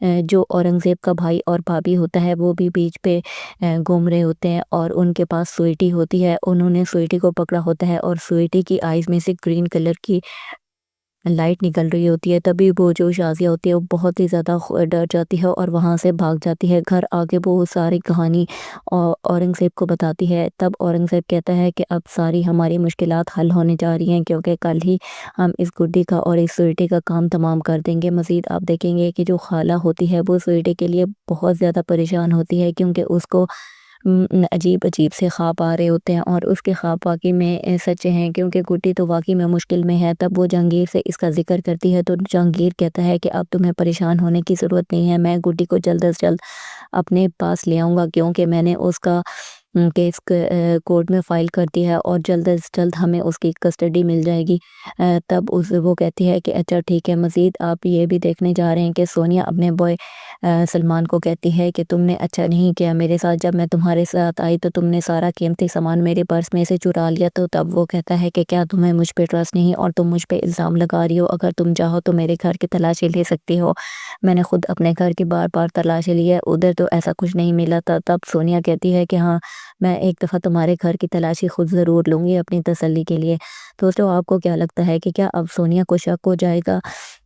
जो औरंगज़ेब का भाई और भाभी होता है वो भी बीच पे घूम रहे होते हैं और उनके पास स्वीटी होती है। उन्होंने स्वीटी को पकड़ा होता है और स्वीटी की आइज़ में से ग्रीन कलर की लाइट निकल रही होती है। तभी वो जो शाज़िया होती है वो बहुत ही ज़्यादा डर जाती है और वहाँ से भाग जाती है। घर आके वो सारी कहानी औरंगज़ेब को बताती है। तब औरंगज़ेब कहता है कि अब सारी हमारी मुश्किलात हल होने जा रही हैं, क्योंकि कल ही हम इस गुड्डी का और इस स्वीटी का काम तमाम कर देंगे। मज़ीद आप देखेंगे कि जो खाला होती है वो स्वीटी के लिए बहुत ज़्यादा परेशान होती है, क्योंकि उसको अजीब अजीब से ख्वाब आ रहे होते हैं और उसके ख्वाब वाकई में सच्चे हैं, क्योंकि गुड्डी तो वाकई में मुश्किल में है। तब वो जहांगीर से इसका जिक्र करती है तो जहांगीर कहता है कि अब तुम्हें परेशान होने की ज़रूरत नहीं है, मैं गुड्डी को जल्द से जल्द अपने पास ले आऊँगा, क्योंकि मैंने उसका केस कोर्ट में फ़ाइल कर दिया है और जल्द से जल्द हमें उसकी कस्टडी मिल जाएगी। तब वो कहती है कि अच्छा ठीक है। मज़ीद आप ये भी देखने जा रहे हैं कि सोनिया अपने बॉय सलमान को कहती है कि तुमने अच्छा नहीं किया मेरे साथ, जब मैं तुम्हारे साथ आई तो तुमने सारा कीमती सामान मेरे पर्स में से चुरा लिया। तो तब वो कहता है कि क्या तुम्हें मुझ पे ट्रस्ट नहीं और तुम मुझ पे इल्ज़ाम लगा रही हो, अगर तुम चाहो तो मेरे घर की तलाशी ले सकती हो। मैंने खुद अपने घर की बार बार तलाशी ली है, उधर तो ऐसा कुछ नहीं मिला था। तब सोनिया कहती है कि हाँ, मैं एक दफ़ा तुम्हारे घर की तलाशी खुद ज़रूर लूँगी अपनी तसल्ली के लिए। दोस्तों, आपको क्या लगता है कि क्या अब सोनिया को शक हो जाएगा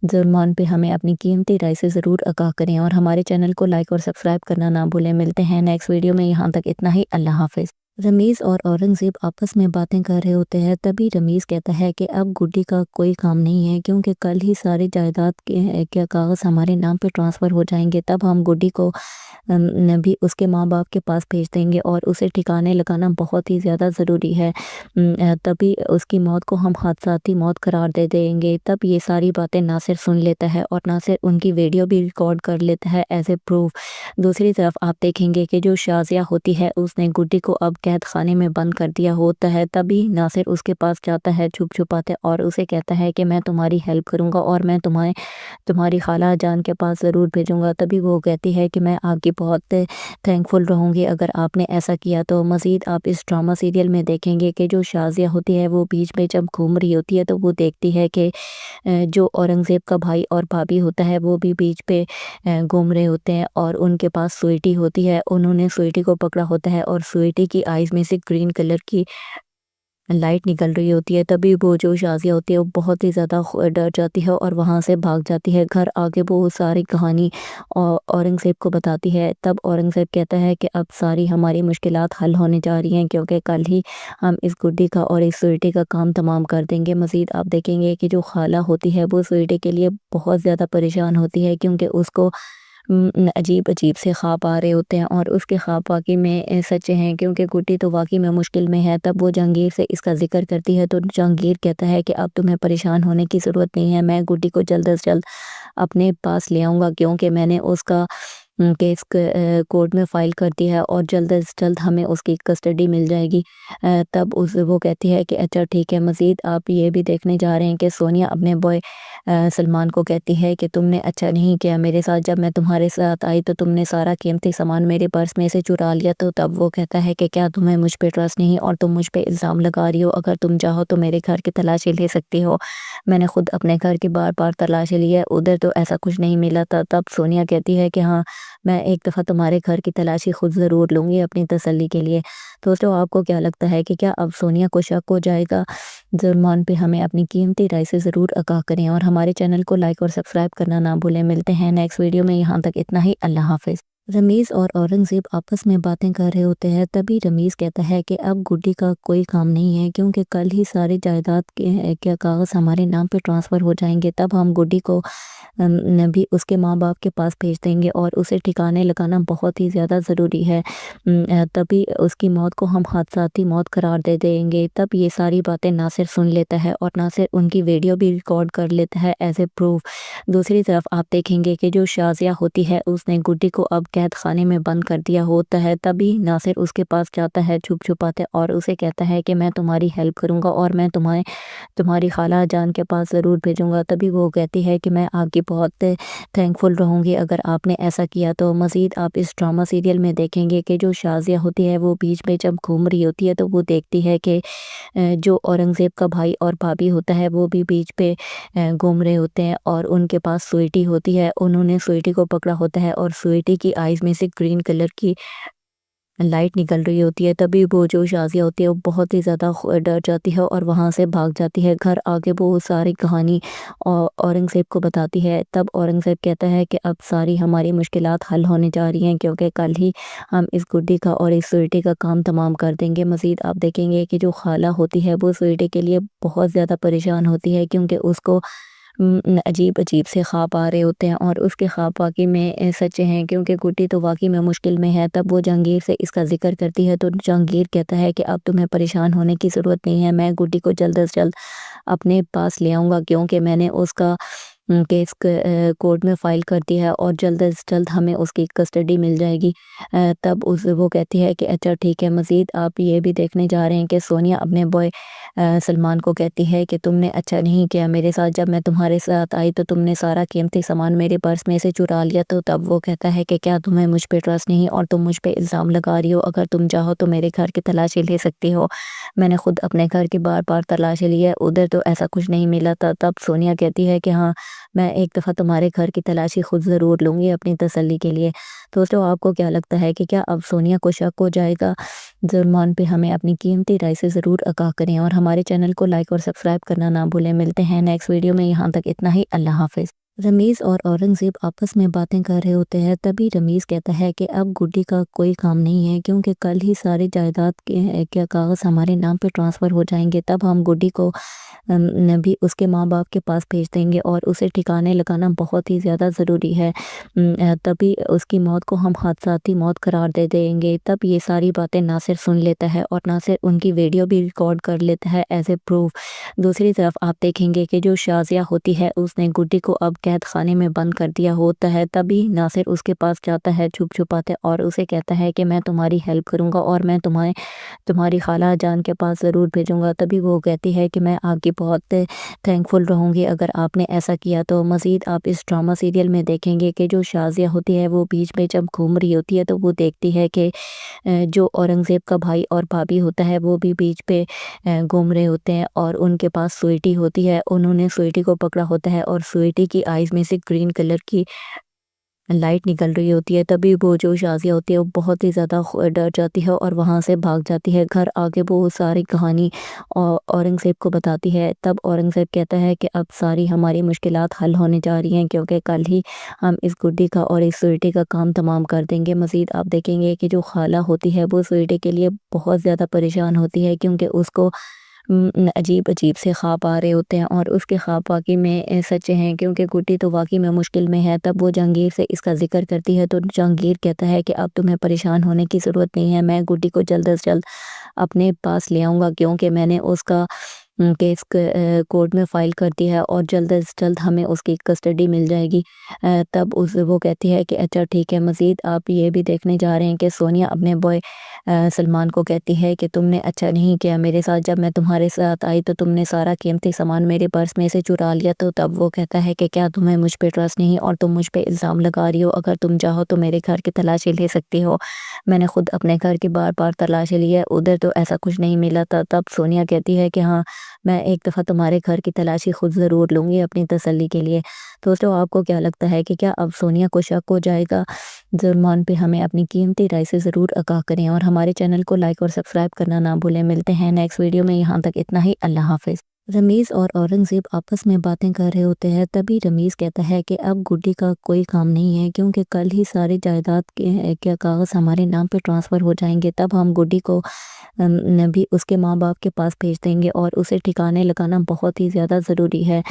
जुर्मान पे? हमें अपनी कीमती राय से ज़रूर आगाह करें और हमारे चैनल को लाइक और सब्सक्राइब करना ना भूलें। मिलते हैं नेक्स्ट वीडियो में, यहाँ तक इतना ही। अल्लाह हाफ़िज़। रमीज़ और औरंगज़ेब आपस में बातें कर रहे होते हैं, तभी रमीज़ कहता है कि अब गुड्डी का कोई काम नहीं है, क्योंकि कल ही सारी जायदाद के कागज़ हमारे नाम पे ट्रांसफ़र हो जाएंगे। तब हम गुड्डी को भी उसके माँ बाप के पास भेज देंगे और उसे ठिकाने लगाना बहुत ही ज़्यादा ज़रूरी है। तभी उसकी मौत को हम हादसाती मौत करार दे देंगे। तब ये सारी बातें नासिर सुन लेता है और नासिर उनकी वीडियो भी रिकॉर्ड कर लेता है एज ए प्रूफ। दूसरी तरफ आप देखेंगे कि जो शाज़िया होती है उसने गुड्डी को अब कैद खाने में बंद कर दिया होता है। तभी नासिर उसके पास जाता है छुप छुपाते और उसे कहता है कि मैं तुम्हारी हेल्प करूँगा और मैं तुम्हारी खाला जान के पास ज़रूर भेजूँगा। तभी वो कहती है कि मैं आपकी बहुत थैंकफुल रहूँगी अगर आपने ऐसा किया तो। मज़ीद आप इस ड्रामा सीरियल में देखेंगे कि जो शाज़िया होती है वो बीच में जब घूम रही होती है तो वो देखती है कि जो औरंगज़ेब का भाई और भाभी होता है वो भी बीच पे घूम रहे होते हैं और उनके पास स्वीटी होती है। उन्होंने स्वीटी को पकड़ा होता है और स्वीटी की आइज़ में से ग्रीन कलर की लाइट निकल रही होती है। तभी वो जो शाज़िया होती है वो बहुत ही ज़्यादा डर जाती है और वहाँ से भाग जाती है। घर आके वो सारी कहानी औरंगज़ेब को बताती है। तब औरंगज़ेब कहता है कि अब सारी हमारी मुश्किलात हल होने जा रही हैं, क्योंकि कल ही हम इस गुड्डी का और इस स्वीटी का काम तमाम कर देंगे। मज़ीद आप देखेंगे कि जो खाला होती है वो स्वीटी के लिए बहुत ज़्यादा परेशान होती है, क्योंकि उसको अजीब अजीब से ख्वाब आ रहे होते हैं और उसके ख्वाब वाकई में सच्चे हैं, क्योंकि गुड्डी तो वाकई में मुश्किल में है। तब वो जहांगीर से इसका जिक्र करती है तो जहांगीर कहता है कि अब तुम्हें परेशान होने की ज़रूरत नहीं है, मैं गुड्डी को जल्द से जल्द अपने पास ले आऊँगा, क्योंकि मैंने उसका केस कोर्ट में फ़ाइल करती है और जल्द से जल्द हमें उसकी कस्टडी मिल जाएगी। तब वो कहती है कि अच्छा ठीक है। मज़ीद आप ये भी देखने जा रहे हैं कि सोनिया अपने बॉय सलमान को कहती है कि तुमने अच्छा नहीं किया मेरे साथ, जब मैं तुम्हारे साथ आई तो तुमने सारा कीमती सामान मेरे पर्स में से चुरा लिया। तो तब वो कहता है कि क्या तुम्हें मुझ पे ट्रस्ट नहीं और तुम मुझ पे इल्ज़ाम लगा रही हो, अगर तुम चाहो तो मेरे घर की तलाशी ले सकती हो। मैंने खुद अपने घर की बार बार तलाशी ली है, उधर तो ऐसा कुछ नहीं मिला था। तब सोनिया कहती है कि हाँ, मैं एक दफ़ा तुम्हारे घर की तलाशी खुद ज़रूर लूँगी अपनी तसल्ली के लिए। दोस्तों, आपको क्या लगता है कि क्या अब सोनिया को शक हो जाएगा जुर्मान पे? हमें अपनी कीमती राय से ज़रूर आगाह करें और हमारे चैनल को लाइक और सब्सक्राइब करना ना भूलें। मिलते हैं नेक्स्ट वीडियो में, यहाँ तक इतना ही। अल्लाह हाफ़िज़। रमीज़ और औरंगज़ेब आपस में बातें कर रहे होते हैं, तभी रमीज़ कहता है कि अब गुड्डी का कोई काम नहीं है, क्योंकि कल ही सारी जायदाद के कागज़ हमारे नाम पे ट्रांसफ़र हो जाएंगे। तब हम गुड्डी को भी उसके माँ बाप के पास भेज देंगे और उसे ठिकाने लगाना बहुत ही ज़्यादा ज़रूरी है। तभी उसकी मौत को हम हादसाती मौत करार दे देंगे। तब ये सारी बातें नासिर सुन लेता है और नासिर उनकी वीडियो भी रिकॉर्ड कर लेता है एज ए प्रूफ। दूसरी तरफ आप देखेंगे कि जो शाज़िया होती है उसने गुड्डी को अब कैद खाने में बंद कर दिया होता है। तभी नासिर उसके पास जाता है छुप छुपाते और उसे कहता है कि मैं तुम्हारी हेल्प करूँगा और मैं तुम्हारी खाला जान के पास ज़रूर भेजूँगा। तभी वो कहती है कि मैं आपकी बहुत थैंकफुल रहूँगी अगर आपने ऐसा किया तो। मज़ीद आप इस ड्रामा सीरियल में देखेंगे कि जो शाज़िया होती है वो बीच में जब घूम रही होती है तो वो देखती है कि जो औरंगज़ेब का भाई और भाभी होता है वो भी बीच पे घूम रहे होते हैं और उनके पास स्वीटी होती है। उन्होंने स्वीटी को पकड़ा होता है और स्वीटी की आइज़ में से ग्रीन कलर की लाइट निकल रही होती है। तभी वो जो शाज़िया होती है वो बहुत ही ज़्यादा डर जाती है और वहाँ से भाग जाती है। घर आके वो सारी कहानी औरंगज़ेब को बताती है। तब औरंगज़ेब कहता है कि अब सारी हमारी मुश्किलात हल होने जा रही हैं, क्योंकि कल ही हम इस गुड्डी का और इस स्वीटी का काम तमाम कर देंगे। मज़ीद आप देखेंगे कि जो खाला होती है वो स्वीटी के लिए बहुत ज़्यादा परेशान होती है, क्योंकि उसको अजीब अजीब से ख्वाब आ रहे होते हैं और उसके ख्वाब वाकई में सच्चे हैं, क्योंकि गुड्डी तो वाकई में मुश्किल में है। तब वो जहांगीर से इसका जिक्र करती है तो जहांगीर कहता है कि अब तुम्हें परेशान होने की ज़रूरत नहीं है, मैं गुड्डी को जल्द से जल्द अपने पास ले आऊँगा, क्योंकि मैंने उसका केस कोर्ट में फ़ाइल कर दिया है और जल्द से जल्द हमें उसकी कस्टडी मिल जाएगी। तब वो कहती है कि अच्छा ठीक है। मज़ीद आप ये भी देखने जा रहे हैं कि सोनिया अपने बॉय सलमान को कहती है कि तुमने अच्छा नहीं किया मेरे साथ, जब मैं तुम्हारे साथ आई तो तुमने सारा कीमती सामान मेरे पर्स में से चुरा लिया। तो तब वो कहता है कि क्या तुम्हें मुझ पे ट्रस्ट नहीं और तुम मुझ पे इल्ज़ाम लगा रही हो, अगर तुम चाहो तो मेरे घर की तलाशी ले सकती हो। मैंने खुद अपने घर की बार बार तलाशी ली है, उधर तो ऐसा कुछ नहीं मिला था। तब सोनिया कहती है कि हाँ, मैं एक दफ़ा तुम्हारे घर की तलाशी खुद ज़रूर लूँगी अपनी तसल्ली के लिए। दोस्तों, आपको क्या लगता है कि क्या अब सोनिया को शक हो जाएगा जुर्मान पे? हमें अपनी कीमती राय से ज़रूर आगाह करें और हमारे चैनल को लाइक और सब्सक्राइब करना ना भूलें। मिलते हैं नेक्स्ट वीडियो में, यहाँ तक इतना ही। अल्लाह हाफ़िज़। रमीज़ और औरंगज़ेब आपस में बातें कर रहे होते हैं, तभी रमीज़ कहता है कि अब गुड्डी का कोई काम नहीं है, क्योंकि कल ही सारी जायदाद के कागज़ हमारे नाम पे ट्रांसफ़र हो जाएंगे। तब हम गुड्डी को भी उसके माँ बाप के पास भेज देंगे और उसे ठिकाने लगाना बहुत ही ज़्यादा ज़रूरी है। तभी उसकी मौत को हम हादसाती मौत करार दे देंगे। तब ये सारी बातें नासिर सुन लेता है और नासिर उनकी वीडियो भी रिकॉर्ड कर लेता है एज ए प्रूफ। दूसरी तरफ आप देखेंगे कि जो शाज़िया होती है उसने गुड्डी को अब कैद खाने में बंद कर दिया होता है। तभी नासिर उसके पास जाता है छुप छुपाते और उसे कहता है कि मैं तुम्हारी हेल्प करूँगा और मैं तुम्हारी खाला जान के पास ज़रूर भेजूँगा। तभी वो कहती है कि मैं आपकी बहुत थैंकफुल रहूँगी अगर आपने ऐसा किया तो। मज़ीद आप इस ड्रामा सीरियल में देखेंगे कि जो शाज़िया होती है वो बीच में जब घूम रही होती है तो वो देखती है कि जो औरंगज़ेब का भाई और भाभी होता है वो भी बीच पे घूम रहे होते हैं और उनके पास स्वीटी होती है। उन्होंने स्वीटी को पकड़ा होता है और स्वीटी की आइज़ में से ग्रीन कलर की लाइट निकल रही होती है। तभी वो जो शाज़िया होती है वो बहुत ही ज़्यादा डर जाती है और वहाँ से भाग जाती है। घर आके वो सारी कहानी औरंगज़ेब को बताती है। तब औरंगज़ेब कहता है कि अब सारी हमारी मुश्किलात हल होने जा रही हैं, क्योंकि कल ही हम इस गुड्डी का और इस स्वीटी का काम तमाम कर देंगे। मज़ीद आप देखेंगे कि जो खाला होती है वो स्वीटी के लिए बहुत ज़्यादा परेशान होती है, क्योंकि उसको अजीब अजीब से ख्वाब आ रहे होते हैं और उसके ख्वाब वाकई में सच्चे हैं, क्योंकि गुड्डी तो वाकई में मुश्किल में है। तब वो जहांगीर से इसका जिक्र करती है तो जहांगीर कहता है कि अब तुम्हें परेशान होने की ज़रूरत नहीं है, मैं गुड्डी को जल्द से जल्द अपने पास ले आऊँगा, क्योंकि मैंने उसका केस कोर्ट में फ़ाइल करती है और जल्द से जल्द हमें उसकी कस्टडी मिल जाएगी। तब वो कहती है कि अच्छा ठीक है। मज़ीद आप ये भी देखने जा रहे हैं कि सोनिया अपने बॉय सलमान को कहती है कि तुमने अच्छा नहीं किया मेरे साथ, जब मैं तुम्हारे साथ आई तो तुमने सारा कीमती सामान मेरे पर्स में से चुरा लिया। तो तब वो कहता है कि क्या तुम्हें मुझ पे ट्रस्ट नहीं और तुम मुझ पे इल्ज़ाम लगा रही हो, अगर तुम चाहो तो मेरे घर की तलाशी ले सकती हो। मैंने खुद अपने घर की बार बार तलाशी ली है, उधर तो ऐसा कुछ नहीं मिला था। तब सोनिया कहती है कि हाँ, मैं एक दफ़ा तुम्हारे घर की तलाशी खुद ज़रूर लूँगी अपनी तसल्ली के लिए। दोस्तों, आपको क्या लगता है कि क्या अब सोनिया को शक हो जाएगा जुर्मान पे? हमें अपनी कीमती राय से ज़रूर आगाह करें और हमारे चैनल को लाइक और सब्सक्राइब करना ना भूलें। मिलते हैं नेक्स्ट वीडियो में, यहाँ तक इतना ही। अल्लाह हाफ़िज़। रमीज़ और औरंगज़ेब आपस में बातें कर रहे होते हैं, तभी रमीज़ कहता है कि अब गुड्डी का कोई काम नहीं है, क्योंकि कल ही सारी जायदाद के कागज़ हमारे नाम पे ट्रांसफ़र हो जाएंगे। तब हम गुड्डी को भी उसके माँ बाप के पास भेज देंगे और उसे ठिकाने लगाना बहुत ही ज़्यादा ज़रूरी है।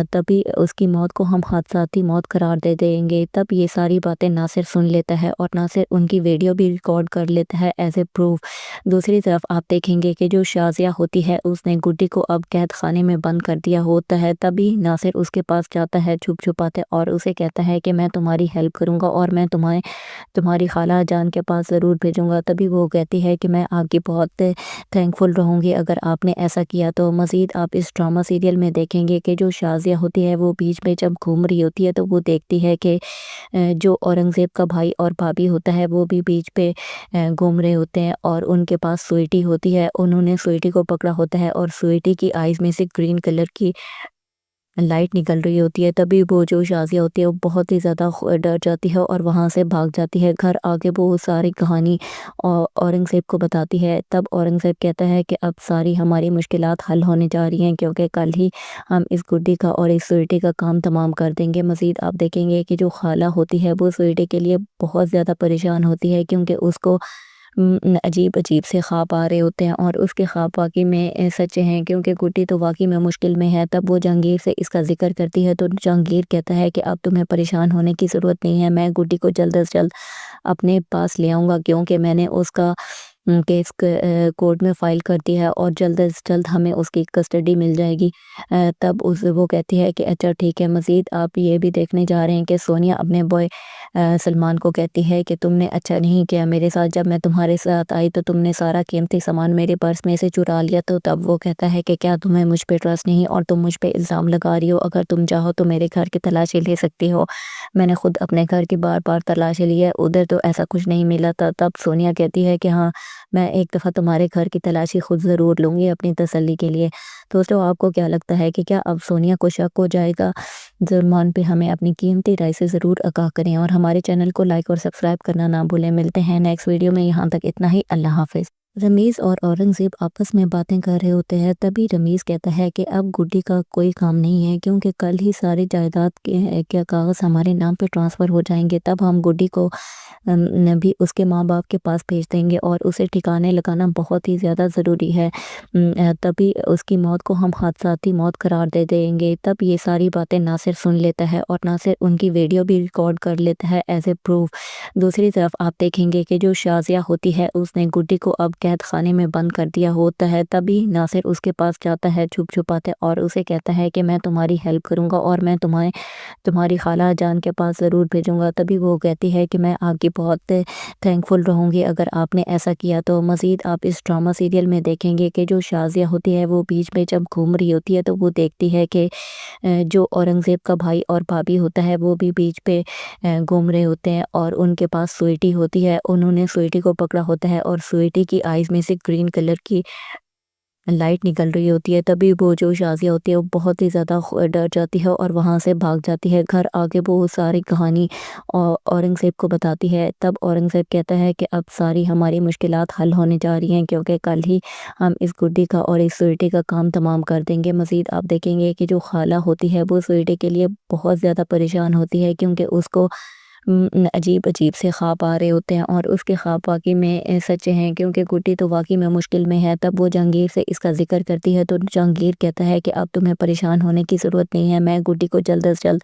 तभी उसकी मौत को हम हादसाती मौत करार दे देंगे। तब ये सारी बातें नासिर सुन लेता है और नासिर उनकी वीडियो भी रिकॉर्ड कर लेता है एज ए प्रूफ। दूसरी तरफ आप देखेंगे कि जो शाज़िया होती है उसने गुड्डी को अब कैद खाने में बंद कर दिया होता है। तभी नासिर उसके पास जाता है छुप छुपाते और उसे कहता है कि मैं तुम्हारी हेल्प करूँगा और मैं तुम्हारी खाला जान के पास ज़रूर भेजूँगा। तभी वो कहती है कि मैं आपकी बहुत थैंकफुल रहूँगी अगर आपने ऐसा किया तो। मज़ीद आप इस ड्रामा सीरियल में देखेंगे कि जो शाज़िया होती है वो बीच में जब घूम रही होती है तो वो देखती है कि जो औरंगज़ेब का भाई और भाभी होता है वो भी बीच पे घूम रहे होते हैं और उनके पास स्वीटी होती है। उन्होंने स्वीटी को पकड़ा होता है और स्वीटी की आइज़ में से ग्रीन कलर की लाइट निकल रही होती है। तभी वो जो शाज़िया होती है वो बहुत ही ज़्यादा डर जाती है और वहाँ से भाग जाती है। घर आके वो सारी कहानी औरंगज़ेब को बताती है। तब औरंगज़ेब कहता है कि अब सारी हमारी मुश्किलात हल होने जा रही हैं, क्योंकि कल ही हम इस गुड्डी का और इस स्वीटी का काम तमाम कर देंगे। मज़ीद आप देखेंगे कि जो खाला होती है वो स्वीटी के लिए बहुत ज़्यादा परेशान होती है, क्योंकि उसको अजीब अजीब से ख्वाब आ रहे होते हैं और उसके ख्वाब वाकई में सच्चे हैं, क्योंकि गुड्डी तो वाकई में मुश्किल में है। तब वो जहांगीर से इसका जिक्र करती है तो जहांगीर कहता है कि अब तुम्हें परेशान होने की ज़रूरत नहीं है, मैं गुड्डी को जल्द से जल्द अपने पास ले आऊँगा, क्योंकि मैंने उसका केस कोर्ट में फ़ाइल कर दिया है और जल्द से जल्द हमें उसकी कस्टडी मिल जाएगी। तब वो कहती है कि अच्छा ठीक है। मज़ीद आप ये भी देखने जा रहे हैं कि सोनिया अपने बॉय सलमान को कहती है कि तुमने अच्छा नहीं किया मेरे साथ, जब मैं तुम्हारे साथ आई तो तुमने सारा कीमती सामान मेरे पर्स में से चुरा लिया। तो तब वो कहता है कि क्या तुम्हें मुझ पे ट्रस्ट नहीं और तुम मुझ पे इल्ज़ाम लगा रही हो, अगर तुम चाहो तो मेरे घर की तलाशी ले सकती हो। मैंने खुद अपने घर की बार बार तलाशी ली है, उधर तो ऐसा कुछ नहीं मिला था। तब सोनिया कहती है कि हाँ, मैं एक दफ़ा तुम्हारे घर की तलाशी खुद ज़रूर लूँगी अपनी तसल्ली के लिए। दोस्तों, आपको क्या लगता है कि क्या अब सोनिया को शक हो जाएगा जुर्मान पे? हमें अपनी कीमती राय से ज़रूर आगाह करें और हमारे चैनल को लाइक और सब्सक्राइब करना ना भूलें। मिलते हैं नेक्स्ट वीडियो में, यहाँ तक इतना ही। अल्लाह हाफ़िज़। रमीज़ और औरंगज़ेब आपस में बातें कर रहे होते हैं, तभी रमीज़ कहता है कि अब गुड्डी का कोई काम नहीं है, क्योंकि कल ही सारी जायदाद के कागज़ हमारे नाम पे ट्रांसफ़र हो जाएंगे। तब हम गुड्डी को भी उसके माँ बाप के पास भेज देंगे और उसे ठिकाने लगाना बहुत ही ज़्यादा ज़रूरी है। तभी उसकी मौत को हम हादसाती मौत करार दे देंगे। तब ये सारी बातें नासिर सुन लेता है और नासिर उनकी वीडियो भी रिकॉर्ड कर लेता है एज ए प्रूफ। दूसरी तरफ आप देखेंगे कि जो शाज़िया होती है उसने गुड्डी को अब कैद खाने में बंद कर दिया होता है। तभी नासिर उसके पास जाता है छुप छुपाते और उसे कहता है कि मैं तुम्हारी हेल्प करूँगा और मैं तुम्हारी खाला जान के पास ज़रूर भेजूँगा। तभी वो कहती है कि मैं आपकी बहुत थैंकफुल रहूँगी अगर आपने ऐसा किया तो। मज़ीद आप इस ड्रामा सीरियल में देखेंगे कि जो शाज़िया होती है वो बीच में जब घूम रही होती है तो वो देखती है कि जो औरंगज़ेब का भाई और भाभी होता है वो भी बीच पे घूम रहे होते हैं और उनके पास स्वीटी होती है। उन्होंने स्वीटी को पकड़ा होता है और स्वीटी की आइज़ में से ग्रीन कलर की लाइट निकल रही होती है। तभी वो जो शाज़िया होती है वो बहुत ही ज़्यादा डर जाती है और वहाँ से भाग जाती है। घर आके वो सारी कहानी औरंगज़ेब को बताती है। तब औरंगज़ेब कहता है कि अब सारी हमारी मुश्किलात हल होने जा रही हैं, क्योंकि कल ही हम इस गुड्डी का और इस स्वीटी का काम तमाम कर देंगे। मज़ीद आप देखेंगे कि जो खाला होती है वो स्वीटी के लिए बहुत ज़्यादा परेशान होती है, क्योंकि उसको अजीब अजीब से ख्वाब आ रहे होते हैं और उसके ख्वाब वाकई में सच्चे हैं, क्योंकि गुड्डी तो वाकई में मुश्किल में है। तब वो जहांगीर से इसका जिक्र करती है तो जहांगीर कहता है कि अब तुम्हें परेशान होने की ज़रूरत नहीं है, मैं गुड्डी को जल्द से जल्द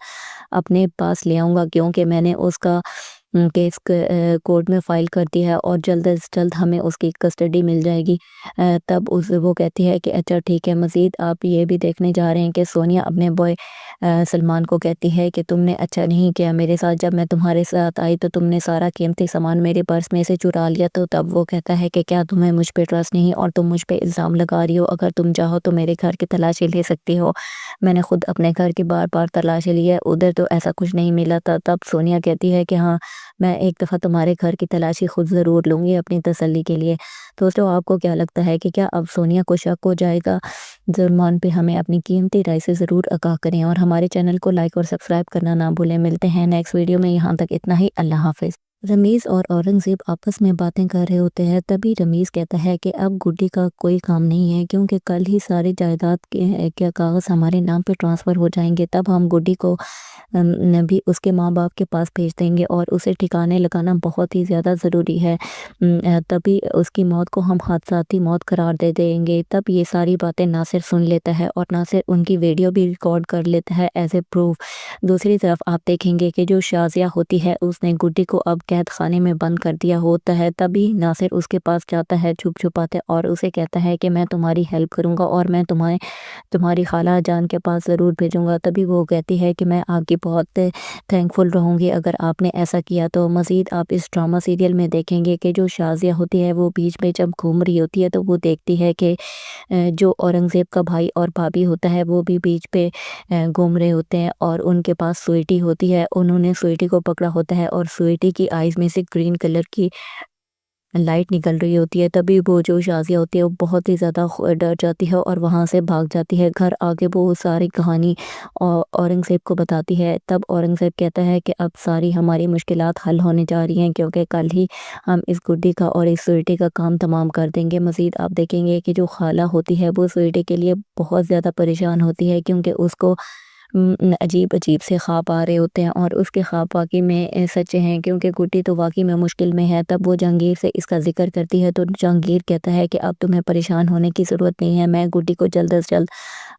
अपने पास ले आऊँगा, क्योंकि मैंने उसका केस कोर्ट में फ़ाइल करती है और जल्द से जल्द हमें उसकी कस्टडी मिल जाएगी। तब वो कहती है कि अच्छा ठीक है। मज़ीद आप ये भी देखने जा रहे हैं कि सोनिया अपने बॉय सलमान को कहती है कि तुमने अच्छा नहीं किया मेरे साथ, जब मैं तुम्हारे साथ आई तो तुमने सारा कीमती सामान मेरे पर्स में से चुरा लिया। तो तब वो कहता है कि क्या तुम्हें मुझ पे ट्रस्ट नहीं और तुम मुझ पे इल्ज़ाम लगा रही हो, अगर तुम चाहो तो मेरे घर की तलाशी ले सकती हो। मैंने खुद अपने घर की बार बार तलाशी ली है, उधर तो ऐसा कुछ नहीं मिला था। तब सोनिया कहती है कि हाँ, मैं एक दफ़ा तुम्हारे घर की तलाशी खुद ज़रूर लूँगी अपनी तसल्ली के लिए। दोस्तों, आपको क्या लगता है कि क्या अब सोनिया को शक हो जाएगा? सलमान पे हमें अपनी कीमती राय से ज़रूर आगाह करें और हमारे चैनल को लाइक और सब्सक्राइब करना ना भूलें। मिलते हैं नेक्स्ट वीडियो में, यहाँ तक इतना ही। अल्लाह हाफ़िज़। रमीज़ और औरंगज़ेब आपस में बातें कर रहे होते हैं, तभी रमीज़ कहता है कि अब गुड्डी का कोई काम नहीं है, क्योंकि कल ही सारी जायदाद के कागज़ हमारे नाम पे ट्रांसफ़र हो जाएंगे। तब हम गुड्डी को भी उसके माँ बाप के पास भेज देंगे और उसे ठिकाने लगाना बहुत ही ज़्यादा ज़रूरी है। तभी उसकी मौत को हम हादसाती मौत करार दे देंगे। तब ये सारी बातें नासिर सुन लेता है और नासिर उनकी वीडियो भी रिकॉर्ड कर लेता है एज ए प्रूफ। दूसरी तरफ आप देखेंगे कि जो शाज़िया होती है उसने गुड्डी को अब कैद खाने में बंद कर दिया होता है। तभी नासिर उसके पास जाता है छुप छुपाते और उसे कहता है कि मैं तुम्हारी हेल्प करूँगा और मैं तुम्हारी खाला जान के पास ज़रूर भेजूँगा। तभी वो कहती है कि मैं आपकी बहुत थैंकफुल रहूँगी अगर आपने ऐसा किया तो। मज़ीद आप इस ड्रामा सीरियल में देखेंगे कि जो शाज़िया होती है वो बीच में जब घूम रही होती है तो वो देखती है कि जो औरंगज़ेब का भाई और भाभी होता है वो भी बीच पे घूम रहे होते हैं और उनके पास स्वीटी होती है। उन्होंने स्वीटी को पकड़ा होता है और स्वीटी की आइज़ में से ग्रीन कलर की लाइट निकल रही होती है। तभी वो जो शाज़िया होती है वो बहुत ही ज़्यादा डर जाती है और वहाँ से भाग जाती है। घर आके वो सारी कहानी औरंगज़ेब को बताती है। तब औरंगज़ेब कहता है कि अब सारी हमारी मुश्किलात हल होने जा रही हैं, क्योंकि कल ही हम इस गुड्डी का और इस स्वीटी का काम तमाम कर देंगे। मज़ीद आप देखेंगे कि जो खाला होती है वो स्वीटी के लिए बहुत ज़्यादा परेशान होती है, क्योंकि उसको अजीब अजीब से ख्वाब आ रहे होते हैं और उसके ख्वाब वाकई में सच्चे हैं, क्योंकि गुड्डी तो वाकई में मुश्किल में है। तब वो जहांगीर से इसका जिक्र करती है तो जहांगीर कहता है कि अब तुम्हें परेशान होने की ज़रूरत नहीं है, मैं गुड्डी को जल्द से जल्द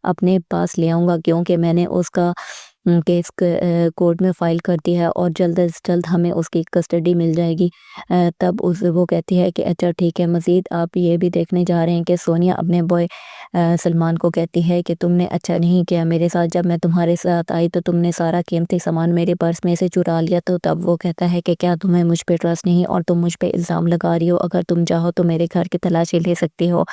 अपने पास ले आऊँगा, क्योंकि मैंने उसका केस कोर्ट में फ़ाइल कर दिया है और जल्द से जल्द हमें उसकी कस्टडी मिल जाएगी। तब वो कहती है कि अच्छा ठीक है। मज़ीद आप ये भी देखने जा रहे हैं कि सोनिया अपने बॉय सलमान को कहती है कि तुमने अच्छा नहीं किया मेरे साथ, जब मैं तुम्हारे साथ आई तो तुमने सारा कीमती सामान मेरे पर्स में से चुरा लिया। तो तब वो कहता है कि क्या तुम्हें मुझ पे ट्रस्ट नहीं और तुम मुझ पे इल्ज़ाम लगा रही हो, अगर तुम चाहो तो मेरे घर की तलाशी ले सकती हो।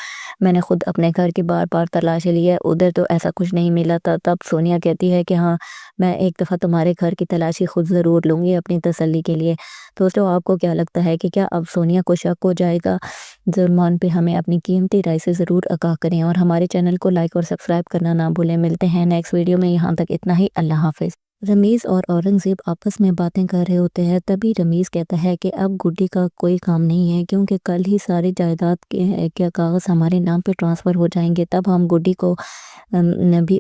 मैंने खुद अपने घर की बार बार तलाशी ली है, उधर तो ऐसा कुछ नहीं मिला था। तब सोनिया कहती है कि हाँ, मैं एक दफ़ा तुम्हारे घर की तलाशी खुद ज़रूर लूँगी अपनी तसल्ली के लिए। दोस्तों, आपको क्या लगता है कि क्या अब सोनिया को शक हो जाएगा? सलमान पे हमें अपनी कीमती राय से ज़रूर आगाह करें और हमारे चैनल को लाइक और सब्सक्राइब करना ना भूलें। मिलते हैं नेक्स्ट वीडियो में, यहाँ तक इतना ही। अल्लाह हाफ़िज़। रमीज़ और औरंगज़ेब आपस में बातें कर रहे होते हैं, तभी रमीज़ कहता है कि अब गुड्डी का कोई काम नहीं है, क्योंकि कल ही सारी जायदाद के कागज़ हमारे नाम पे ट्रांसफ़र हो जाएंगे। तब हम गुड्डी को भी